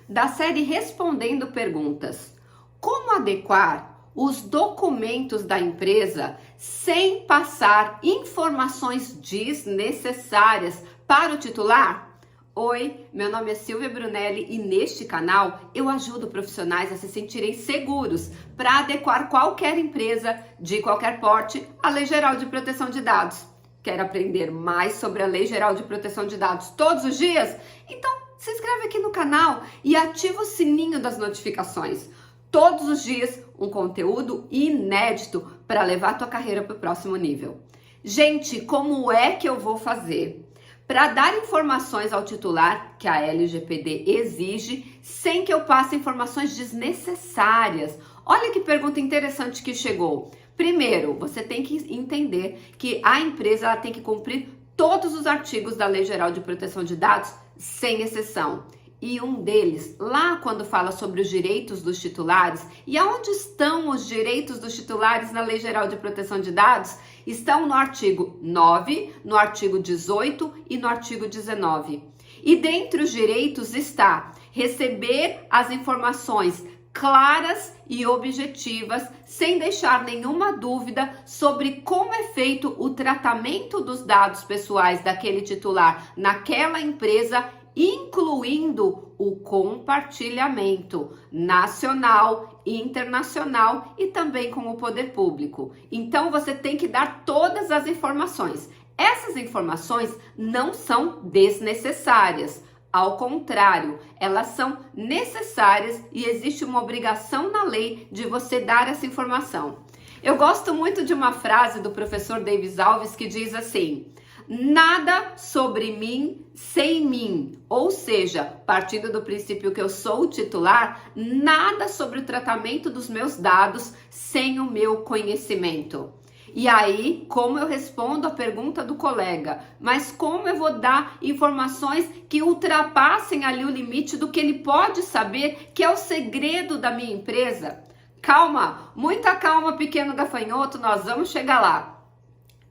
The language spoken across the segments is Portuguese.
da série Respondendo Perguntas. Como adequar os documentos da empresa sem passar informações desnecessárias para o titular? Oi, meu nome é Silvia Brunelli e neste canal eu ajudo profissionais a se sentirem seguros para adequar qualquer empresa de qualquer porte à Lei Geral de Proteção de Dados. Quer aprender mais sobre a Lei Geral de Proteção de Dados todos os dias? Então se inscreve aqui no canal e ativa o sininho das notificações. Todos os dias um conteúdo inédito para levar a tua carreira para o próximo nível. Gente, como é que eu vou fazer para dar informações ao titular que a LGPD exige sem que eu passe informações desnecessárias? Olha que pergunta interessante que chegou. Primeiro, você tem que entender que a empresa ela tem que cumprir todos os artigos da Lei Geral de Proteção de Dados, sem exceção. E um deles, lá quando fala sobre os direitos dos titulares, e aonde estão os direitos dos titulares na Lei Geral de Proteção de Dados, estão no artigo 9, no artigo 18 e no artigo 19. E dentre os direitos está receber as informações claras e objetivas, sem deixar nenhuma dúvida sobre como é feito o tratamento dos dados pessoais daquele titular naquela empresa, incluindo o compartilhamento nacional, internacional e também com o poder público. Então você tem que dar todas as informações. Essas informações não são desnecessárias. Ao contrário, elas são necessárias e existe uma obrigação na lei de você dar essa informação. Eu gosto muito de uma frase do professor Davis Alves que diz assim: nada sobre mim sem mim, ou seja, partindo do princípio que eu sou o titular, nada sobre o tratamento dos meus dados sem o meu conhecimento. E aí, como eu respondo a pergunta do colega? Mas como eu vou dar informações que ultrapassem ali o limite do que ele pode saber, que é o segredo da minha empresa? Calma, muita calma, pequeno gafanhoto, nós vamos chegar lá.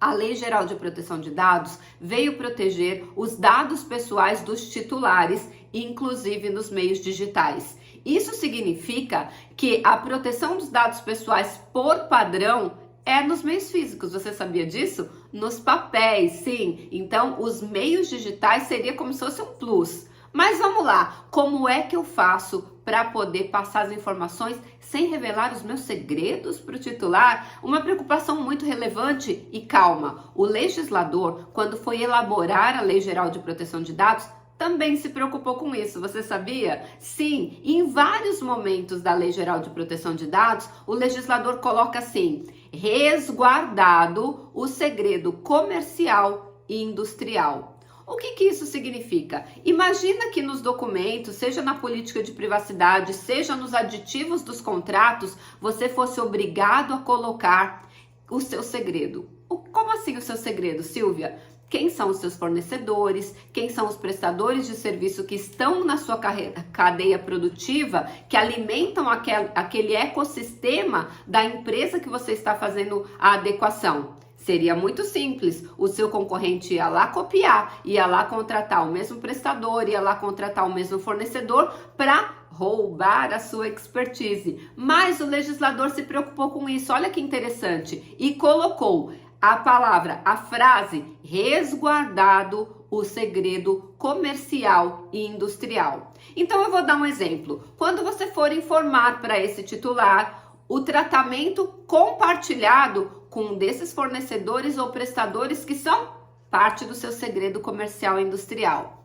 A Lei Geral de Proteção de Dados veio proteger os dados pessoais dos titulares, inclusive nos meios digitais. Isso significa que a proteção dos dados pessoais por padrão é nos meios físicos. Você sabia disso? Nos papéis, sim. Então, os meios digitais seria como se fosse um plus. Mas vamos lá, como é que eu faço para poder passar as informações sem revelar os meus segredos para o titular? Uma preocupação muito relevante e calma. O legislador, quando foi elaborar a Lei Geral de Proteção de Dados, também se preocupou com isso, você sabia? Sim, em vários momentos da Lei Geral de Proteção de Dados, o legislador coloca assim: resguardado o segredo comercial e industrial. O que isso significa? Imagina que nos documentos, seja na política de privacidade, seja nos aditivos dos contratos, você fosse obrigado a colocar o seu segredo. Como assim o seu segredo, Silvia? Quem são os seus fornecedores, quem são os prestadores de serviço que estão na sua cadeia produtiva, que alimentam aquele ecossistema da empresa que você está fazendo a adequação. Seria muito simples, o seu concorrente ia lá copiar, ia lá contratar o mesmo prestador, ia lá contratar o mesmo fornecedor para roubar a sua expertise. Mas o legislador se preocupou com isso, olha que interessante, e colocou a frase resguardado o segredo comercial e industrial. Então eu vou dar um exemplo. Quando você for informar para esse titular o tratamento compartilhado com um desses fornecedores ou prestadores que são parte do seu segredo comercial e industrial,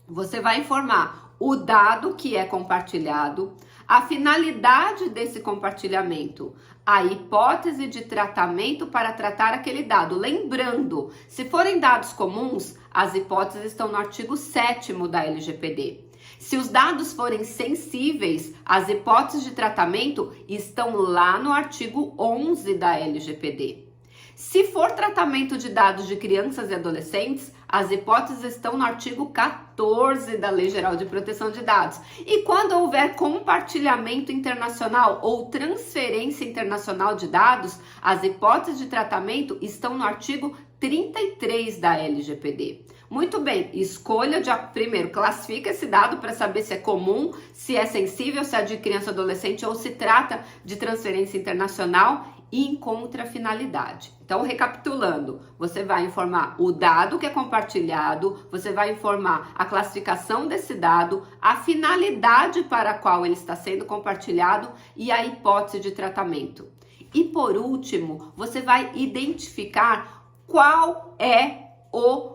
você vai informar o dado que é compartilhado, a finalidade desse compartilhamento, a hipótese de tratamento para tratar aquele dado. Lembrando, se forem dados comuns, as hipóteses estão no artigo 7º da LGPD. Se os dados forem sensíveis, as hipóteses de tratamento estão lá no artigo 11 da LGPD. Se for tratamento de dados de crianças e adolescentes, as hipóteses estão no artigo 14 da Lei Geral de Proteção de Dados. E quando houver compartilhamento internacional ou transferência internacional de dados, as hipóteses de tratamento estão no artigo 33 da LGPD. Muito bem, escolha primeiro, classifica esse dado para saber se é comum, se é sensível, se é de criança ou adolescente ou se trata de transferência internacional e encontra a finalidade. Então, recapitulando, você vai informar o dado que é compartilhado, você vai informar a classificação desse dado, a finalidade para a qual ele está sendo compartilhado e a hipótese de tratamento. E por último, você vai identificar qual é o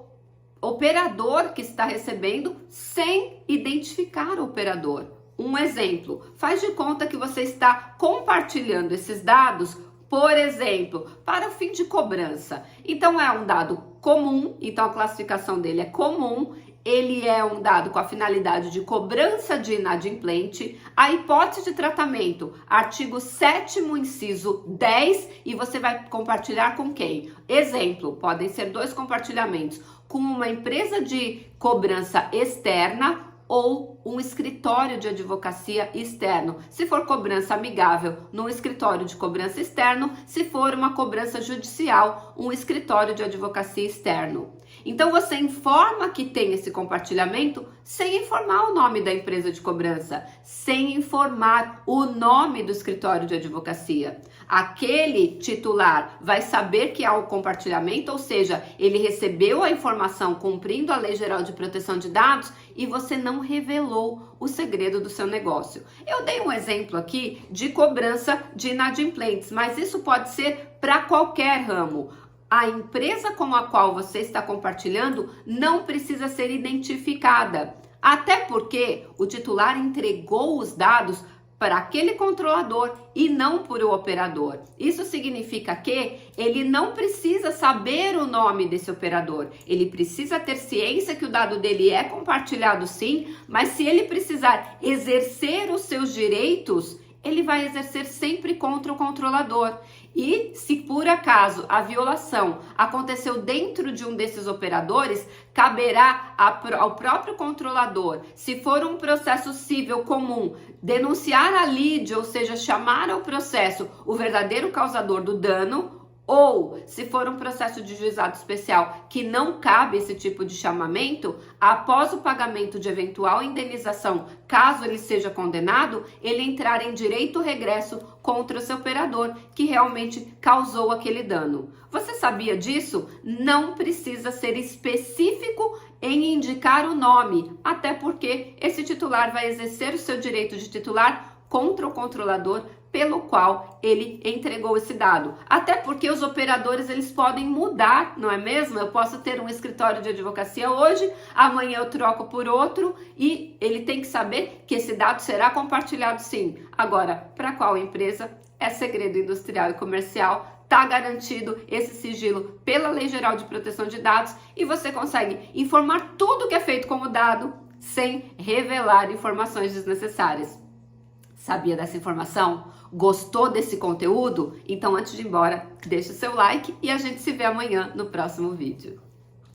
operador que está recebendo sem identificar o operador. Um exemplo, faz de conta que você está compartilhando esses dados, por exemplo, para o fim de cobrança. Então é um dado comum, então a classificação dele é comum, ele é um dado com a finalidade de cobrança de inadimplente, a hipótese de tratamento, artigo 7º, inciso 10, e você vai compartilhar com quem? Exemplo, podem ser 2 compartilhamentos, com uma empresa de cobrança externa ou um escritório de advocacia externo. Se for cobrança amigável, num escritório de cobrança externo. Se for uma cobrança judicial, um escritório de advocacia externo. Então você informa que tem esse compartilhamento sem informar o nome da empresa de cobrança, sem informar o nome do escritório de advocacia. Aquele titular vai saber que há o compartilhamento, ou seja, ele recebeu a informação cumprindo a Lei Geral de Proteção de Dados e você não revelou o segredo do seu negócio. Eu dei um exemplo aqui de cobrança de inadimplentes, mas isso pode ser para qualquer ramo. A empresa com a qual você está compartilhando não precisa ser identificada, até porque o titular entregou os dados para aquele controlador e não por o operador. Isso significa que ele não precisa saber o nome desse operador. Ele precisa ter ciência que o dado dele é compartilhado sim, mas se ele precisar exercer os seus direitos, ele vai exercer sempre contra o controlador. E se por acaso a violação aconteceu dentro de um desses operadores, caberá ao próprio controlador, se for um processo civil comum, denunciar a lide, ou seja, chamar ao processo o verdadeiro causador do dano, ou, se for um processo de juizado especial que não cabe esse tipo de chamamento, após o pagamento de eventual indenização, caso ele seja condenado, ele entrar em direito regresso contra o seu operador que realmente causou aquele dano. Você sabia disso? Não precisa ser específico em indicar o nome, até porque esse titular vai exercer o seu direito de titular contra o controlador pelo qual ele entregou esse dado. Até porque os operadores, eles podem mudar, não é mesmo? Eu posso ter um escritório de advocacia hoje, amanhã eu troco por outro e ele tem que saber que esse dado será compartilhado sim. Agora, para qual empresa? É segredo industrial e comercial, está garantido esse sigilo pela Lei Geral de Proteção de Dados e você consegue informar tudo que é feito como dado sem revelar informações desnecessárias. Sabia dessa informação? Gostou desse conteúdo? Então, antes de ir embora, deixa o seu like e a gente se vê amanhã no próximo vídeo.